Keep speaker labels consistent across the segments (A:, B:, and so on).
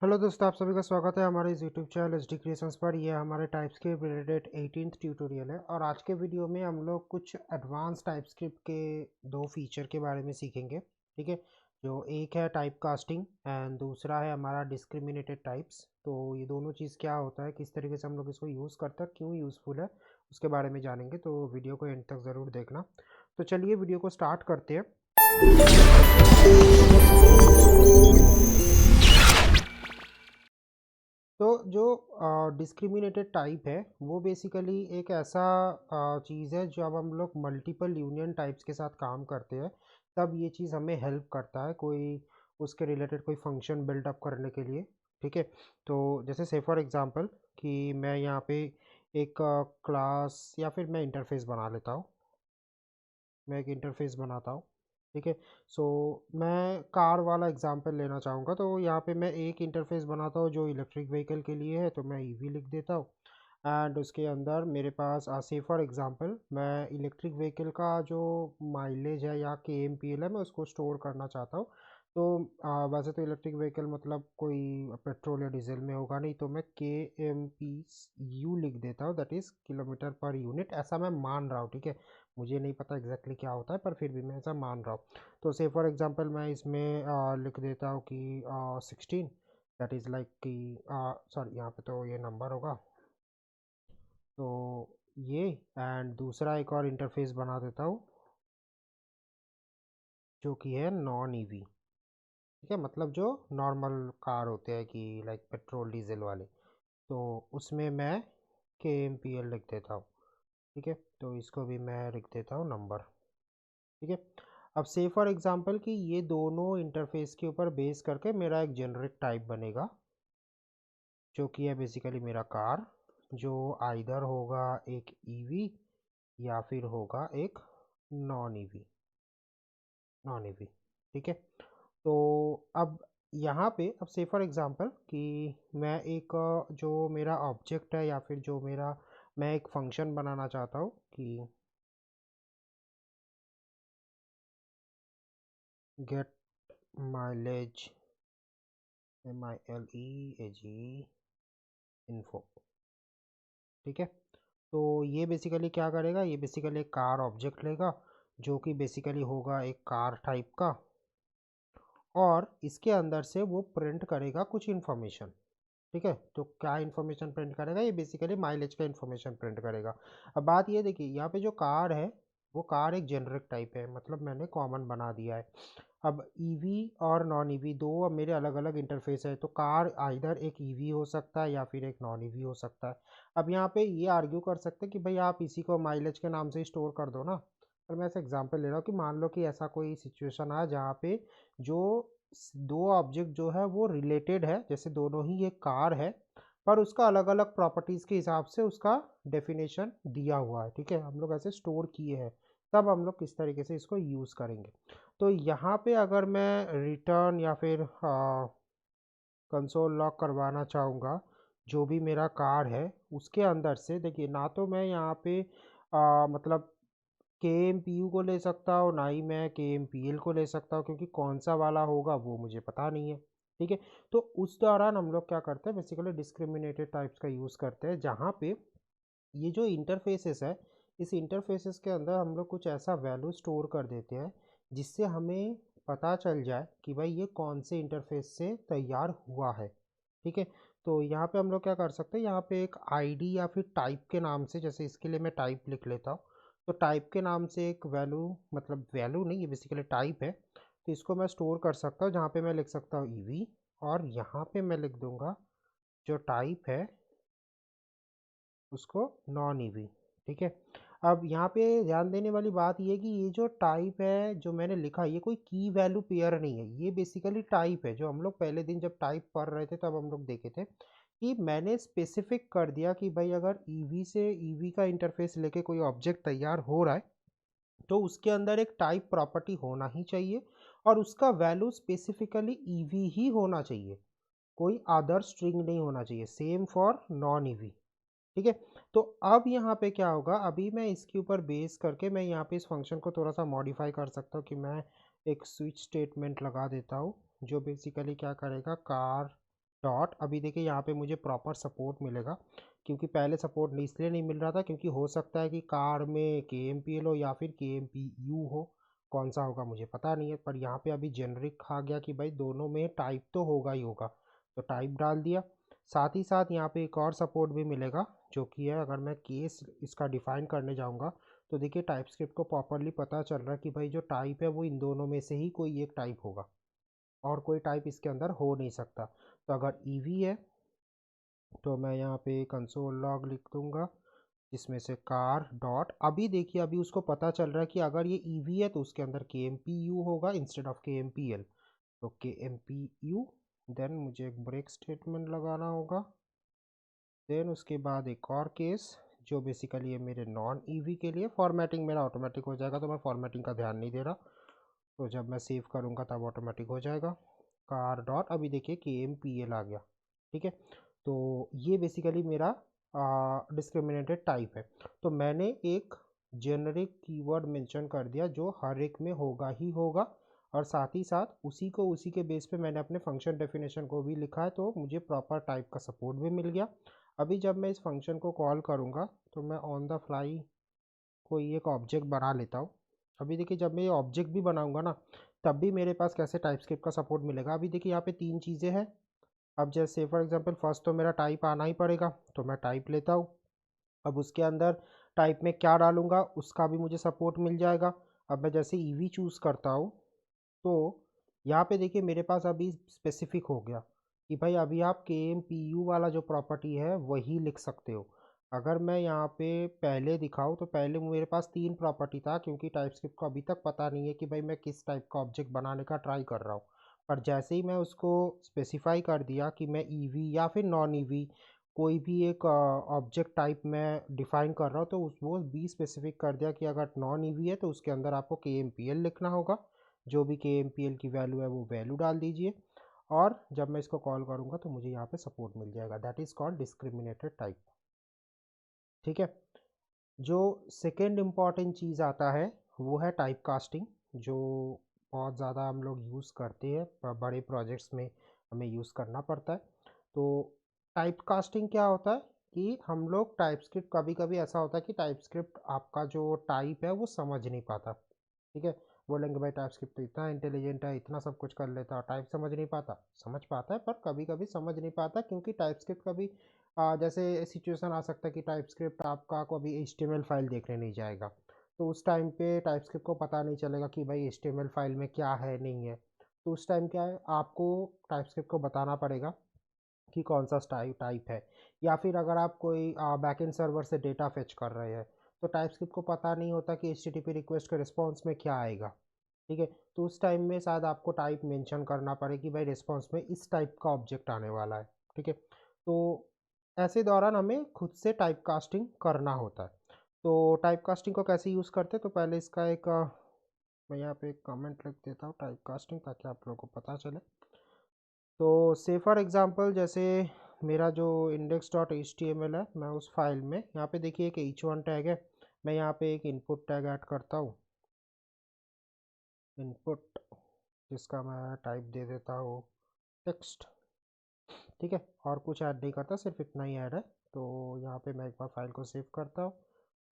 A: Hello दोस्तों, आप सभी का स्वागत है हमारे इस यूट्यूब चैनल एचडी क्रिएशंस पर। ये हमारे टाइपस्क्रिप्ट रिलेटेड 18th ट्यूटोरियल है और आज के वीडियो में हम लोग कुछ एडवांस टाइपस्क्रिप्ट के दो फीचर के बारे में सीखेंगे। ठीक है, जो एक है टाइप कास्टिंग एंड दूसरा है हमारा डिस्क्रिमिनेटेड टाइप्स। तो ये दोनों चीज़ क्या होता है, किस तरीके से हम लोग इसको यूज़ करते हैं, क्यों यूज़फुल है, उसके बारे में जानेंगे। तो वीडियो को एंड तक ज़रूर देखना। तो चलिए वीडियो को स्टार्ट करते हैं। तो जो डिस्क्रिमिनेटेड टाइप है वो बेसिकली एक ऐसा चीज़ है जब हम लोग मल्टीपल यूनियन टाइप्स के साथ काम करते हैं तब ये चीज़ हमें हेल्प करता है कोई उसके रिलेटेड कोई फंक्शन बिल्डअप करने के लिए। ठीक है, तो जैसे से फॉर एग्जांपल कि मैं यहाँ पे एक क्लास या फिर मैं इंटरफेस बना लेता हूँ। मैं एक इंटरफेस बनाता हूँ। ठीक है, सो मैं कार वाला एग्जांपल लेना चाहूँगा। तो यहाँ पे मैं एक इंटरफेस बनाता हूँ जो इलेक्ट्रिक व्हीकल के लिए है, तो मैं ईवी लिख देता हूँ। एंड उसके अंदर मेरे पास से फॉर एग्जांपल मैं इलेक्ट्रिक व्हीकल का जो माइलेज है या KMPL है मैं उसको स्टोर करना चाहता हूँ। तो वैसे तो इलेक्ट्रिक व्हीकल मतलब कोई पेट्रोल या डीजल में होगा नहीं, तो मैं KMPU लिख देता हूँ, that is kilometre per unit. ऐसा मैं मान रहा हूँ। ठीक है, मुझे नहीं पता एग्जैक्टली क्या होता है पर फिर भी मैं ऐसा मान रहा हूँ। तो से फॉर एग्जांपल मैं इसमें लिख देता हूँ कि 16, दैट इज़ लाइक कि सॉरी यहाँ पे तो ये नंबर होगा, तो ये। एंड दूसरा एक और इंटरफेस बना देता हूँ जो कि है नॉन ईवी। ठीक है, मतलब जो नॉर्मल कार होते हैं कि लाइक पेट्रोल डीजल वाले, तो उसमें मैं KMPL लिख देता हूँ। ठीक है, तो इसको भी मैं लिख देता हूँ नंबर। ठीक है, अब से फॉर एग्जांपल कि ये दोनों इंटरफेस के ऊपर बेस करके मेरा एक जेनरिक टाइप बनेगा जो कि है बेसिकली मेरा कार, जो आइदर होगा एक ईवी या फिर होगा एक नॉन ईवी। नॉन ईवी, ठीक है। तो अब यहाँ पे अब से फॉर एग्जांपल कि मैं एक जो मेरा ऑब्जेक्ट है या फिर जो मेरा मैं एक फंक्शन बनाना चाहता हूँ कि गेट माइलेज MILEAG इन्फो। ठीक है, तो ये बेसिकली क्या करेगा, ये बेसिकली एक कार ऑब्जेक्ट लेगा जो कि बेसिकली होगा एक कार टाइप का, और इसके अंदर से वो प्रिंट करेगा कुछ इन्फॉर्मेशन। ठीक है, तो क्या इन्फॉर्मेशन प्रिंट करेगा, ये बेसिकली माइलेज का इन्फॉर्मेशन प्रिंट करेगा। अब बात ये देखिए, यहाँ पे जो कार है वो कार एक जेनरिक टाइप है, मतलब मैंने कॉमन बना दिया है। अब ईवी और नॉन ईवी दो अब मेरे अलग अलग इंटरफेस है, तो कार आइधर एक ईवी हो सकता है या फिर एक नॉन ईवी हो सकता है। अब यहाँ पे ये आर्ग्यू कर सकते हैं कि भाई आप इसी को माइलेज के नाम से स्टोर कर दो ना। पर मैं ऐसा एग्जांपल ले रहा हूँ कि मान लो कि ऐसा कोई सिचुएशन आया जहाँ पे जो दो ऑब्जेक्ट जो है वो रिलेटेड है, जैसे दोनों ही एक कार है पर उसका अलग अलग प्रॉपर्टीज़ के हिसाब से उसका डेफिनेशन दिया हुआ है। ठीक है, हम लोग ऐसे स्टोर किए हैं, तब हम लोग किस तरीके से इसको यूज़ करेंगे। तो यहाँ पे अगर मैं रिटर्न या फिर कंसोल लॉक करवाना चाहूँगा जो भी मेरा कार है उसके अंदर से, देखिए ना तो मैं यहाँ पे मतलब KMPU को ले सकता हूँ, ना ही मैं KMPL को ले सकता हूँ, क्योंकि कौन सा वाला होगा वो मुझे पता नहीं है। ठीक है, तो उस दौरान हम लोग क्या करते हैं, बेसिकली डिस्क्रिमिनेटेड टाइप्स का यूज़ करते हैं, जहाँ पे ये जो इंटरफेसेस है इस इंटरफेसेस के अंदर हम लोग कुछ ऐसा वैल्यू स्टोर कर देते हैं जिससे हमें पता चल जाए कि भाई ये कौन से इंटरफेस से तैयार हुआ है। ठीक है, तो यहाँ पे हम लोग क्या कर सकते हैं, यहाँ पे एक आईडी या फिर टाइप के नाम से, जैसे इसके लिए मैं टाइप लिख लेता हूँ, तो टाइप के नाम से एक वैल्यू, मतलब वैल्यू नहीं ये बेसिकली टाइप है, तो इसको मैं स्टोर कर सकता हूँ, जहाँ पे मैं लिख सकता हूँ ईवी, और यहाँ पे मैं लिख दूंगा जो टाइप है उसको नॉन ईवी। ठीक है, अब यहाँ पे ध्यान देने वाली बात ये है कि ये जो टाइप है जो मैंने लिखा ये कोई की वैल्यू पेयर नहीं है, ये बेसिकली टाइप है। जो हम लोग पहले दिन जब टाइप पढ़ रहे थे तब हम लोग देखे थे कि मैंने स्पेसिफिक कर दिया कि भाई अगर ईवी से ईवी का इंटरफेस लेके कोई ऑब्जेक्ट तैयार हो रहा है तो उसके अंदर एक टाइप प्रॉपर्टी होना ही चाहिए और उसका वैल्यू स्पेसिफिकली ईवी ही होना चाहिए, कोई अदर स्ट्रिंग नहीं होना चाहिए। Same for non EV. ठीक है, तो अब यहाँ पे क्या होगा, अभी मैं इसके ऊपर बेस करके मैं यहाँ पे इस फंक्शन को थोड़ा सा मॉडिफाई कर सकता हूँ कि मैं एक स्विच स्टेटमेंट लगा देता हूँ जो बेसिकली क्या करेगा, कार डॉट, अभी देखिए यहाँ पे मुझे प्रॉपर सपोर्ट मिलेगा, क्योंकि पहले सपोर्ट इसलिए नहीं मिल रहा था क्योंकि हो सकता है कि कार में KMPL हो या फिर KMPU हो, कौन सा होगा मुझे पता नहीं है, पर यहाँ पे अभी जेनरिक आ गया कि भाई दोनों में टाइप तो होगा ही होगा, तो टाइप डाल दिया। साथ ही साथ यहाँ पे एक और सपोर्ट भी मिलेगा, जो कि है अगर मैं केस इसका डिफाइन करने जाऊँगा तो देखिए टाइपस्क्रिप्ट को प्रॉपरली पता चल रहा है कि भाई जो टाइप है वो इन दोनों में से ही कोई एक टाइप होगा, और कोई टाइप इसके अंदर हो नहीं सकता। तो अगर ईवी है तो मैं यहाँ पे कंसोल लॉग लिख दूंगा, जिसमें से कार डॉट, अभी देखिए अभी उसको पता चल रहा है कि अगर ये ईवी है तो उसके अंदर KMPU होगा इंस्टेड ऑफ KMPL, तो KMPU। देन मुझे एक ब्रेक स्टेटमेंट लगाना होगा, देन उसके बाद एक और केस जो बेसिकली है मेरे नॉन ईवी के लिए। फॉर्मेटिंग मेरा ऑटोमेटिक हो जाएगा तो मैं फॉर्मेटिंग का ध्यान नहीं दे रहा, तो जब मैं सेव करूँगा तब ऑटोमेटिक हो जाएगा। कार डॉट, अभी देखिए KMPL आ गया, ठीक है। तो ये बेसिकली मेरा डिस्क्रिमिनेटेड टाइप है। तो मैंने एक जेनरिक कीवर्ड मेंशन कर दिया जो हर एक में होगा ही होगा, और साथ ही साथ उसी को उसी के बेस पे मैंने अपने फंक्शन डेफिनेशन को भी लिखा है, तो मुझे प्रॉपर टाइप का सपोर्ट भी मिल गया। अभी जब मैं इस फंक्शन को कॉल करूँगा तो मैं ऑन द फ्लाई कोई एक ऑब्जेक्ट बना लेता हूँ। अभी देखिए जब मैं ये ऑब्जेक्ट भी बनाऊँगा ना, तब भी मेरे पास कैसे टाइपस्क्रिप्ट का सपोर्ट मिलेगा। अभी देखिए यहाँ पे 3 चीज़ें हैं। अब जैसे फॉर एग्जांपल फर्स्ट तो मेरा टाइप आना ही पड़ेगा, तो मैं टाइप लेता हूँ। अब उसके अंदर टाइप में क्या डालूँगा उसका भी मुझे सपोर्ट मिल जाएगा। अब मैं जैसे ईवी चूज़ करता हूँ तो यहाँ पे देखिए मेरे पास अभी स्पेसिफिक हो गया कि भाई अभी आप KMPU वाला जो प्रॉपर्टी है वही लिख सकते हो। अगर मैं यहाँ पे पहले दिखाऊँ तो पहले मेरे पास 3 प्रॉपर्टी था, क्योंकि टाइपस्क्रिप्ट को अभी तक पता नहीं है कि भाई मैं किस टाइप का ऑब्जेक्ट बनाने का ट्राई कर रहा हूँ। पर जैसे ही मैं उसको स्पेसिफाई कर दिया कि मैं ईवी या फिर नॉन ईवी कोई भी एक ऑब्जेक्ट टाइप मैं डिफाइन कर रहा हूँ, तो उस वो भी स्पेसिफिक कर दिया कि अगर नॉन ईवी है तो उसके अंदर आपको KMPL लिखना होगा, जो भी KMPL की वैल्यू है वो वैल्यू डाल दीजिए, और जब मैं इसको कॉल करूँगा तो मुझे यहाँ पे सपोर्ट मिल जाएगा। That is called discriminated type, ठीक है। जो सेकेंड इम्पॉर्टेंट चीज़ आता है वो है टाइप कास्टिंग, जो बहुत ज़्यादा हम लोग यूज़ करते हैं, बड़े प्रोजेक्ट्स में हमें यूज़ करना पड़ता है। तो टाइप कास्टिंग क्या होता है कि हम लोग टाइपस्क्रिप्ट, कभी कभी ऐसा होता है कि टाइपस्क्रिप्ट आपका जो टाइप है वो समझ नहीं पाता, ठीक है। बोलेंगे भाई टाइपस्क्रिप्ट तो इतना इंटेलिजेंट है, इतना सब कुछ कर लेता, टाइप समझ नहीं पाता। समझ पाता है पर कभी कभी समझ नहीं पाता, क्योंकि टाइपस्क्रिप्ट कभी जैसे सिचुएशन आ सकता है कि टाइपस्क्रिप्ट आपका कभी HTML फाइल देखने नहीं जाएगा, तो उस टाइम पे टाइपस्क्रिप्ट को पता नहीं चलेगा कि भाई HTML फाइल में क्या है नहीं है। तो उस टाइम क्या है, आपको टाइपस्क्रिप्ट को बताना पड़ेगा कि कौन सा टाइप है। या फिर अगर आप कोई बैकएंड सर्वर से डेटा फेच कर रहे हैं तो टाइपस्क्रिप्ट को पता नहीं होता कि HTTP रिक्वेस्ट के रिस्पॉन्स में क्या आएगा, ठीक है। तो उस टाइम में शायद आपको टाइप मेंशन करना पड़े कि भाई रिस्पॉन्स में इस टाइप का ऑब्जेक्ट आने वाला है, ठीक है। तो ऐसे दौरान हमें खुद से टाइप कास्टिंग करना होता है। तो टाइप कास्टिंग को कैसे यूज़ करते हैं, तो पहले इसका एक मैं यहाँ पे एक कमेंट लिख देता हूँ टाइप कास्टिंग, ताकि आप लोगों को पता चले। तो से फॉर एग्ज़ाम्पल जैसे मेरा जो index.html है, मैं उस फाइल में यहाँ पे देखिए एक h1 टैग है, मैं यहाँ पे एक इनपुट टैग ऐड करता हूँ, इनपुट, जिसका मैं टाइप दे देता हूँ टेक्स्ट, ठीक है। और कुछ ऐड नहीं करता, सिर्फ इतना ही ऐड है। तो यहाँ पे मैं एक बार फाइल को सेव करता हूँ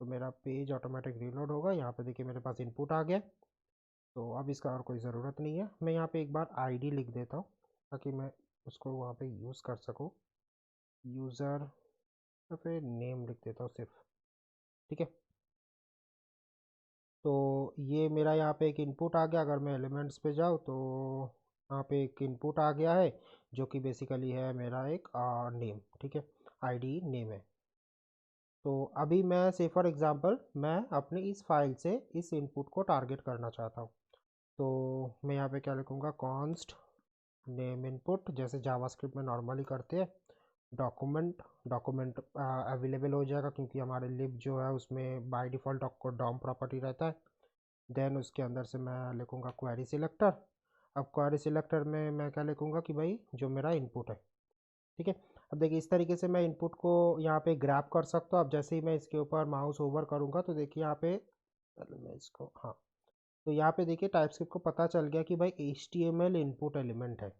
A: तो मेरा पेज ऑटोमेटिक रीलोड होगा। यहाँ पे देखिए मेरे पास इनपुट आ गया, तो अब इसका और कोई ज़रूरत नहीं है। मैं यहाँ पे एक बार ID लिख देता हूँ ताकि मैं उसको वहाँ पे यूज़ कर सकूँ, यूज़र, या फिर नेम लिख देता हूँ सिर्फ, ठीक है। तो ये मेरा यहाँ पे एक इनपुट आ गया। अगर मैं एलिमेंट्स पे जाऊँ तो यहाँ पे एक इनपुट आ गया है, जो कि बेसिकली है मेरा एक नेम, ठीक है, ID नेम है। तो अभी मैं से फॉर एग्ज़ाम्पल मैं अपनी इस फाइल से इस इनपुट को टारगेट करना चाहता हूँ, तो मैं यहाँ पे क्या लिखूँगा, कॉन्स्ट नेम इनपुट, जैसे जावास्क्रिप्ट में नॉर्मली करते हैं। डॉक्यूमेंट, डॉक्यूमेंट अवेलेबल हो जाएगा क्योंकि हमारे लिब जो है उसमें बाय डिफ़ॉल्ट आपको डॉम प्रॉपर्टी रहता है। देन उसके अंदर से मैं लिखूँगा क्वेरी सिलेक्टर। अब क्वेरी सिलेक्टर में मैं क्या लिखूँगा कि भाई जो मेरा इनपुट है, ठीक है। अब देखिए इस तरीके से मैं इनपुट को यहाँ पे ग्रैब कर सकता हूँ। अब जैसे ही मैं इसके ऊपर माउस ओवर करूँगा तो देखिए यहाँ पे, पहले मैं इसको, हाँ, तो यहाँ पे देखिए टाइपस्क्रिप्ट को पता चल गया कि भाई HTML इनपुट एलिमेंट है,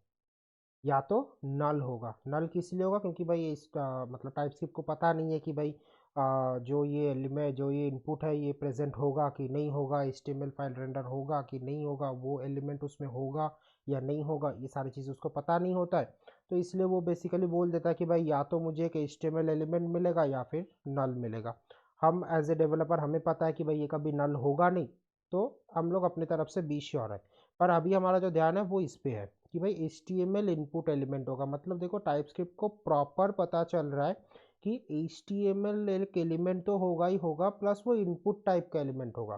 A: या तो नल होगा। नल किस लिए होगा? क्योंकि भाई इस मतलब टाइपस्क्रिप्ट को पता नहीं है कि भाई जो ये एलिमेंट, जो ये इनपुट है, ये प्रेजेंट होगा कि नहीं होगा, HTML फाइल रेंडर होगा कि नहीं होगा, वो एलिमेंट उसमें होगा या नहीं होगा, ये सारी चीज़ उसको पता नहीं होता है। तो इसलिए वो बेसिकली बोल देता है कि भाई या तो मुझे एक HTML एलिमेंट मिलेगा या फिर नल मिलेगा। हम एज ए डेवलपर हमें पता है कि भाई ये कभी नल होगा नहीं, तो हम लोग अपनी तरफ से बी श्योर है। पर अभी हमारा जो ध्यान है वो इस पे है कि भाई HTML इनपुट एलिमेंट होगा। मतलब देखो टाइपस्क्रिप्ट को प्रॉपर पता चल रहा है कि HTML एक एलिमेंट तो होगा ही होगा, प्लस वो इनपुट टाइप का एलिमेंट होगा।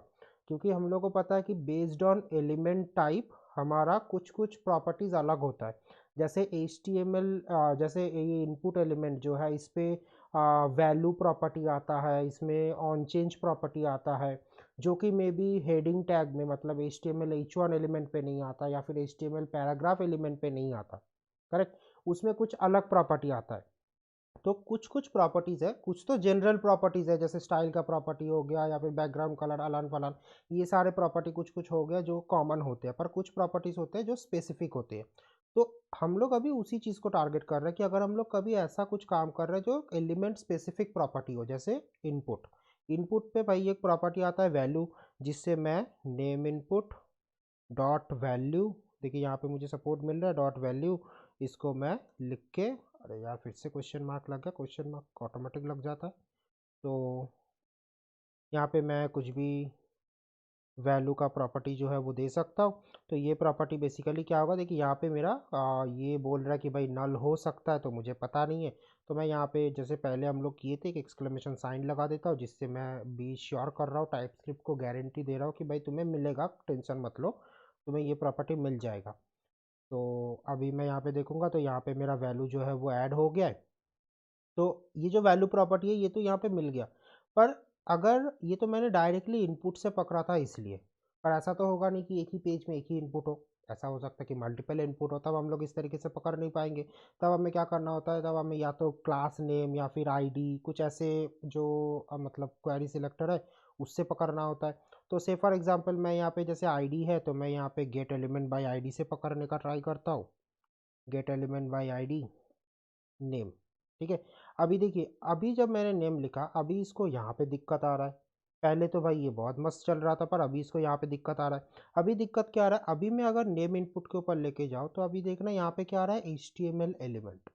A: क्योंकि हम लोग को पता है कि बेस्ड ऑन एलिमेंट टाइप हमारा कुछ कुछ प्रॉपर्टीज अलग होता है। जैसे HTML जैसे ये इनपुट एलिमेंट जो है, इस पे वैल्यू प्रॉपर्टी आता है, इसमें ऑन चेंज प्रॉपर्टी आता है, जो कि मे बी हेडिंग टैग में, मतलब HTML H1 एलिमेंट पे नहीं आता या फिर HTML पैराग्राफ एलिमेंट पे नहीं आता। करेक्ट, उसमें कुछ अलग प्रॉपर्टी आता है। तो कुछ कुछ प्रॉपर्टीज है, कुछ तो जनरल प्रॉपर्टीज है, जैसे स्टाइल का प्रॉपर्टी हो गया या फिर बैकग्राउंड कलर अलान फलान, ये सारे प्रॉपर्टी कुछ कुछ हो गया जो कॉमन होते हैं। पर कुछ प्रॉपर्टीज होते हैं जो स्पेसिफिक होते हैं। तो हम लोग अभी उसी चीज़ को टारगेट कर रहे हैं कि अगर हम लोग कभी ऐसा कुछ काम कर रहे हैं जो एलिमेंट स्पेसिफिक प्रॉपर्टी हो, जैसे इनपुट। इनपुट पे भाई एक प्रॉपर्टी आता है वैल्यू, जिससे मैं नेम इनपुट डॉट वैल्यू, देखिए यहाँ पे मुझे सपोर्ट मिल रहा है, डॉट वैल्यू, इसको मैं लिख के, अरे यार फिर से क्वेश्चन मार्क लग गया, क्वेश्चन मार्क ऑटोमेटिक लग जाता है। तो यहाँ पे मैं कुछ भी वैल्यू का प्रॉपर्टी जो है वो दे सकता हूँ। तो ये प्रॉपर्टी बेसिकली क्या होगा, देखिए यहाँ पे मेरा ये बोल रहा है कि भाई नल हो सकता है, तो मुझे पता नहीं है। तो मैं यहाँ पे जैसे पहले हम लोग किए थे एक एक्सक्लेमेशन साइन लगा देता हूँ, जिससे मैं बी श्योर कर रहा हूँ, टाइपस्क्रिप्ट को गारंटी दे रहा हूँ कि भाई तुम्हें मिलेगा, टेंशन मत लो, तुम्हें ये प्रॉपर्टी मिल जाएगा। तो अभी मैं यहाँ पे देखूंगा तो यहाँ पे मेरा वैल्यू जो है वो ऐड हो गया है। तो ये जो वैल्यू प्रॉपर्टी है ये तो यहाँ पे मिल गया। पर अगर ये तो मैंने डायरेक्टली इनपुट से पकड़ा था इसलिए, पर ऐसा तो होगा नहीं कि एक ही पेज में एक ही इनपुट हो। ऐसा हो सकता है कि मल्टीपल इनपुट हो, तब हम लोग इस तरीके से पकड़ नहीं पाएंगे। तब हमें क्या करना होता है, तब हमें या तो क्लास नेम या फिर आईडी, कुछ ऐसे जो मतलब क्वेरी सिलेक्टर है, उससे पकड़ना होता है। तो से फॉर एग्जांपल मैं यहाँ पे जैसे आईडी है, तो मैं यहाँ पे गेट एलिमेंट बाय आईडी से पकड़ने का ट्राई करता हूँ। Gate element by ID name, ठीक है। अभी देखिए, अभी जब मैंने नेम लिखा, अभी इसको यहाँ पे दिक्कत आ रहा है। पहले तो भाई ये बहुत मस्त चल रहा था, पर अभी इसको यहाँ पे दिक्कत आ रहा है। अभी दिक्कत क्या आ रहा है, अभी मैं अगर नेम इनपुट के ऊपर लेके जाऊँ तो अभी देखना यहाँ पे क्या आ रहा है, HTML एलिमेंट।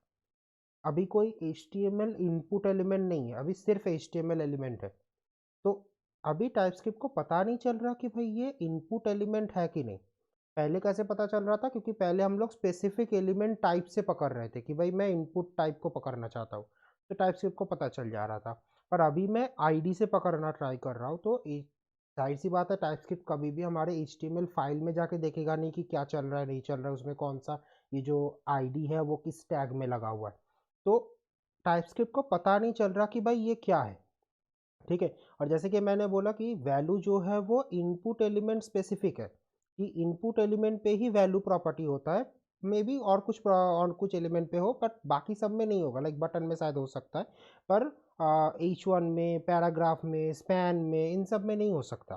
A: अभी कोई HTML इनपुट एलिमेंट नहीं है, अभी सिर्फ HTML एलिमेंट है। तो अभी टाइपस्क्रिप्ट को पता नहीं चल रहा कि भाई ये इनपुट एलिमेंट है कि नहीं। पहले कैसे पता चल रहा था, क्योंकि पहले हम लोग स्पेसिफिक एलिमेंट टाइप से पकड़ रहे थे कि भाई मैं इनपुट टाइप को पकड़ना चाहता हूँ, तो टाइप स्क्रिप्ट को पता चल जा रहा था। पर अभी मैं आईडी से पकड़ना ट्राई कर रहा हूँ, तो जाहिर सी बात है टाइप स्क्रिप्ट कभी भी हमारे HTML फाइल में जाके देखेगा नहीं कि क्या चल रहा है नहीं चल रहा है, उसमें कौन सा ये जो आईडी है वो किस टैग में लगा हुआ है। तो टाइप स्क्रिप्ट को पता नहीं चल रहा कि भाई ये क्या है, ठीक है। और जैसे कि मैंने बोला कि वैल्यू जो है वो इनपुट एलिमेंट स्पेसिफिक है, कि इनपुट एलिमेंट पे ही वैल्यू प्रॉपर्टी होता है। मे बी और कुछ एलिमेंट पे हो, बट बाकी सब में नहीं होगा। लाइक बटन में शायद हो सकता है, पर H1 में, पैराग्राफ में, स्पैन में, इन सब में नहीं हो सकता।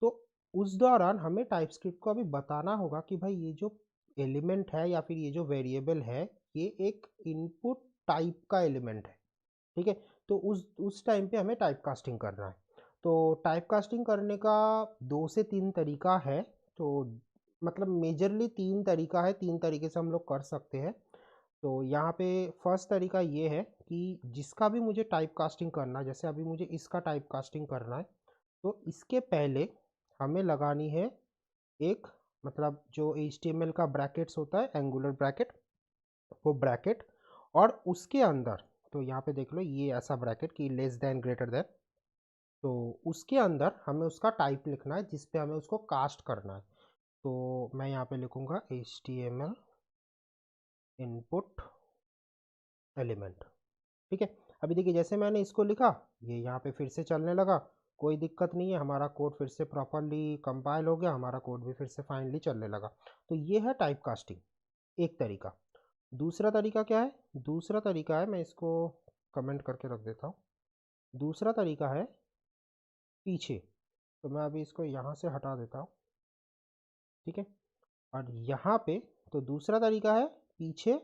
A: तो उस दौरान हमें टाइपस्क्रिप्ट को अभी बताना होगा कि भाई ये जो एलिमेंट है या फिर ये जो वेरिएबल है, ये एक इनपुट टाइप का एलिमेंट है, ठीक है। तो उस टाइम पे हमें टाइप कास्टिंग करना है। तो टाइप कास्टिंग करने का 2 से 3 तरीका है। तो मतलब मेजरली 3 तरीका है, 3 तरीके से हम लोग कर सकते हैं। तो यहाँ पे फर्स्ट तरीका ये है कि जिसका भी मुझे टाइप कास्टिंग करना है, जैसे अभी मुझे इसका टाइप कास्टिंग करना है, तो इसके पहले हमें लगानी है एक, मतलब जो HTML का ब्रैकेट्स होता है, एंगुलर ब्रैकेट, वो ब्रैकेट, और उसके अंदर, तो यहाँ पे देख लो ये ऐसा ब्रैकेट कि लेस देन ग्रेटर देन, तो उसके अंदर हमें उसका टाइप लिखना है जिस पे हमें उसको कास्ट करना है। तो मैं यहाँ पे लिखूँगा HTML इनपुट एलिमेंट, ठीक है। अभी देखिए जैसे मैंने इसको लिखा, ये यहाँ पे फिर से चलने लगा, कोई दिक्कत नहीं है, हमारा कोड फिर से प्रॉपरली कंपाइल हो गया, हमारा कोड भी फिर से फाइनली चलने लगा। तो ये है टाइप कास्टिंग, एक तरीका। दूसरा तरीका क्या है, दूसरा तरीका है, मैं इसको कमेंट करके रख देता हूँ। दूसरा तरीका है पीछे, तो मैं अभी इसको यहाँ से हटा देता हूँ, ठीक है। और यहाँ पे तो दूसरा तरीका है पीछे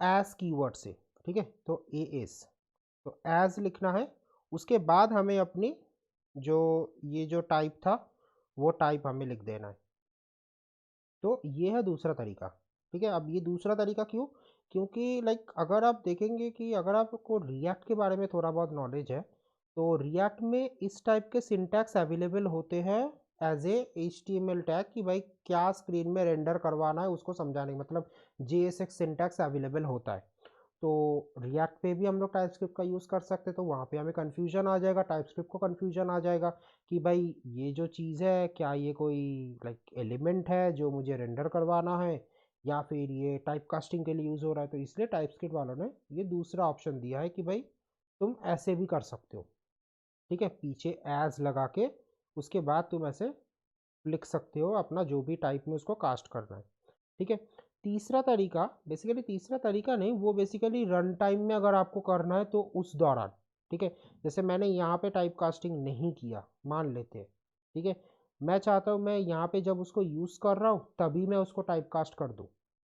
A: एज कीवर्ड से, ठीक है। तो एएस, तो एज लिखना है, उसके बाद हमें अपनी जो ये जो टाइप था वो टाइप हमें लिख देना है। तो ये है दूसरा तरीका, ठीक है। अब ये दूसरा तरीका क्यों, क्योंकि लाइक अगर आप देखेंगे कि अगर आपको रिएक्ट के बारे में थोड़ा बहुत नॉलेज है तो रिएक्ट में इस टाइप के सिंटैक्स अवेलेबल होते हैं एज ए HTML टैग, कि भाई क्या स्क्रीन में रेंडर करवाना है उसको समझाने, मतलब JSX सिंटैक्स अवेलेबल होता है। तो रिएक्ट पे भी हम लोग टाइपस्क्रिप्ट का यूज़ कर सकते हैं, तो वहाँ पे हमें कन्फ्यूजन आ जाएगा, टाइपस्क्रिप्ट को कन्फ्यूजन आ जाएगा कि भाई ये जो चीज़ है क्या ये कोई लाइक एलिमेंट है जो मुझे रेंडर करवाना है या फिर ये टाइप कास्टिंग के लिए यूज़ हो रहा है। तो इसलिए टाइपस्क्रिप्ट वालों ने ये दूसरा ऑप्शन दिया है कि भाई तुम ऐसे भी कर सकते हो, ठीक है। पीछे एज लगा के उसके बाद तुम ऐसे लिख सकते हो अपना जो भी टाइप में उसको कास्ट करना है, ठीक है। तीसरा तरीका, बेसिकली तीसरा तरीका नहीं, वो बेसिकली रन टाइम में अगर आपको करना है तो उस दौरान, ठीक है। जैसे मैंने यहाँ पे टाइप कास्टिंग नहीं किया मान लेते हैं, ठीक है। मैं चाहता हूँ मैं यहाँ पे जब उसको यूज़ कर रहा हूँ तभी मैं उसको टाइप कास्ट कर दूँ,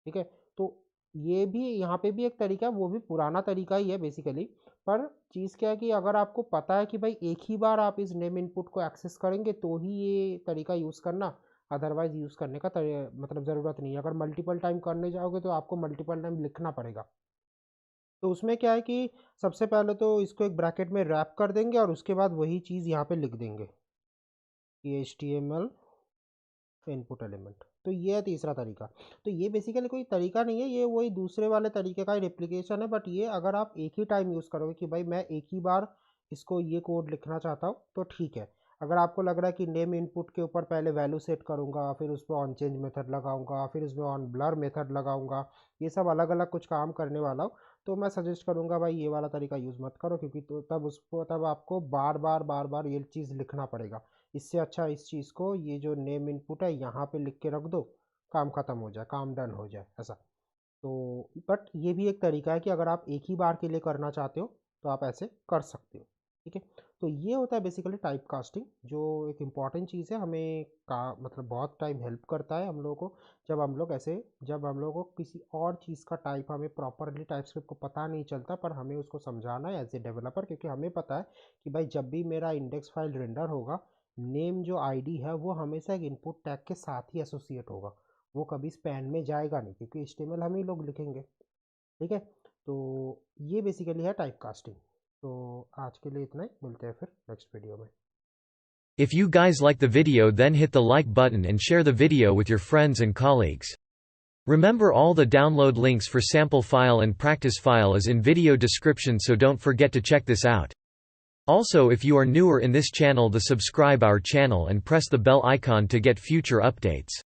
A: ठीक है। तो ये भी यहाँ पे भी एक तरीका है, वो भी पुराना तरीका ही है बेसिकली। पर चीज़ क्या है कि अगर आपको पता है कि भाई एक ही बार आप इस नेम इनपुट को एक्सेस करेंगे तो ही ये तरीका यूज़ करना, अदरवाइज यूज़ करने का मतलब ज़रूरत नहीं है। अगर मल्टीपल टाइम करने जाओगे तो आपको मल्टीपल टाइम लिखना पड़ेगा। तो उसमें क्या है कि सबसे पहले तो इसको एक ब्रैकेट में रैप कर देंगे और उसके बाद वही चीज़ यहाँ पे लिख देंगे कि HTML इनपुट एलिमेंट। तो ये है तीसरा तरीका। तो ये बेसिकली कोई तरीका नहीं है, ये वही दूसरे वाले तरीके का रिप्लिकेशन है। बट ये अगर आप एक ही टाइम यूज़ करोगे कि भाई मैं एक ही बार इसको ये कोड लिखना चाहता हूँ तो ठीक है। अगर आपको लग रहा है कि नेम इनपुट के ऊपर पहले वैल्यू सेट करूँगा, फिर उस पर ऑन चेंज मेथड लगाऊंगा, फिर उसमें ऑन ब्लर मेथड लगाऊंगा, ये सब अलग अलग कुछ काम करने वाला हूँ, तो मैं सजेस्ट करूँगा भाई ये वाला तरीका यूज़ मत करो, क्योंकि तो तब आपको बार बार ये चीज़ लिखना पड़ेगा। इससे अच्छा इस चीज़ को ये जो नेम इनपुट है यहाँ पे लिख के रख दो, काम ख़त्म हो जाए, काम डन हो जाए ऐसा। तो बट ये भी एक तरीका है कि अगर आप एक ही बार के लिए करना चाहते हो तो आप ऐसे कर सकते हो, ठीक है। तो ये होता है बेसिकली टाइप कास्टिंग, जो एक इम्पॉर्टेंट चीज़ है, हमें का मतलब बहुत टाइम हेल्प करता है हम लोगों को। जब हम लोगों को किसी और चीज़ का टाइप हमें प्रॉपरली टाइपस्क्रिप्ट को पता नहीं चलता, पर हमें उसको समझाना है एज ए डेवलपर, क्योंकि हमें पता है कि भाई जब भी मेरा इंडेक्स फाइल रेंडर होगा, नेम जो आईडी है वो हमेशा एक इनपुट टैग के साथ ही एसोसिएट होगा, वो कभी स्पैन में जाएगा नहीं, क्योंकि HTML हम ही लोग लिखेंगे, ठीक है। तो ये बेसिकली है टाइप कास्टिंग। तो आज के लिए इतना ही, मिलते हैं फिर नेक्स्ट वीडियो में।
B: If you guys like the video, then hit the like button and share the video with your friends and colleagues. Remember, all the download links for sample file and practice file is in video description, so don't forget to check this out. Also, if you are newer in this channel, then subscribe our channel and press the bell icon to get future updates.